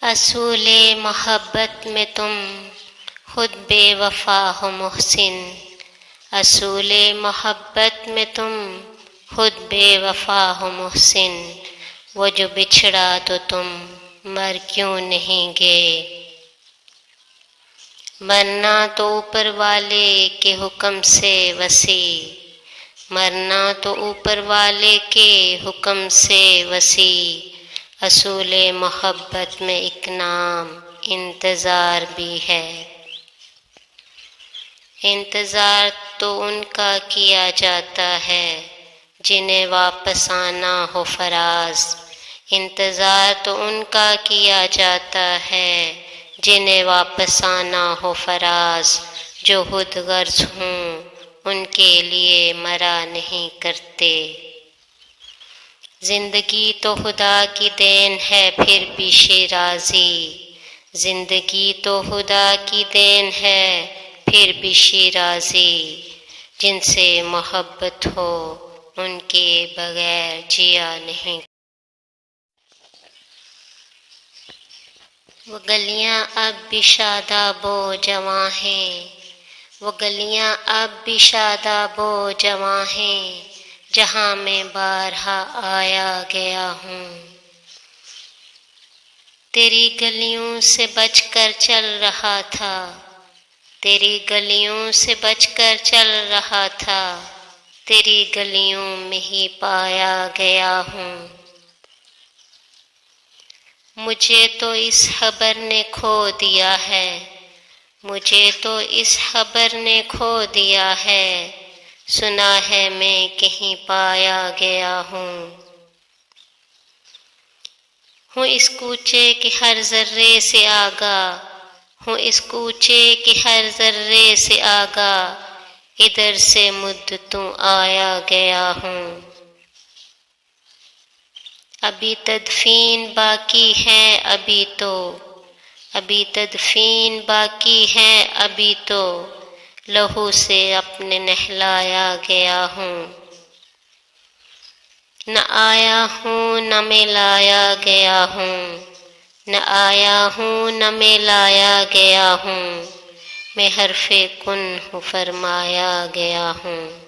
اصول محبت میں تم خود بے وفا ہو محسن، اصول محبت میں تم خود بے وفا ہو محسن، وہ جو بچھڑا تو تم مر کیوں نہیں گئے؟ مرنا تو اوپر والے کے حکم سے وسیع، مرنا تو اوپر والے کے حکم سے وسیع، اصول محبت میں ایک نام انتظار بھی ہے۔ انتظار تو ان کا کیا جاتا ہے جنہیں واپس آنا ہو فراز، انتظار تو ان کا کیا جاتا ہے جنہیں واپس آنا ہو فراز، جو خود غرض ہوں ان کے لیے مرا نہیں کرتے۔ زندگی تو خدا کی دین ہے پھر بھی شیرازی، زندگی تو خدا کی دین ہے پھر بھی شیرازی، جن سے محبت ہو ان کے بغیر جیا نہیں۔ وہ گلیاں اب بھی شاداب و جواں ہیں، وہ گلیاں اب بھی شاداب و جواں ہیں، جہاں میں بارہا آیا گیا ہوں۔ تیری گلیوں سے بچ کر چل رہا تھا، تیری گلیوں سے بچ کر چل رہا تھا، تیری گلیوں میں ہی پایا گیا ہوں۔ مجھے تو اس خبر نے کھو دیا ہے، مجھے تو اس خبر نے کھو دیا ہے، سنا ہے میں کہیں پایا گیا ہوں۔ ہوں اس کوچے کے ہر ذرے سے آگاہ، ہوں اس کوچے کے ہر ذرے سے آگاہ، ادھر سے مدتوں آیا گیا ہوں۔ ابھی تدفین باقی ہے ابھی تو، ابھی تدفین باقی ہے ابھی تو، لہو سے اپنے نہلایا گیا ہوں۔ نہ آیا ہوں نہ میں لایا گیا ہوں، نہ آیا ہوں نہ میں لایا گیا ہوں، میں حرف کن ہوں فرمایا گیا ہوں۔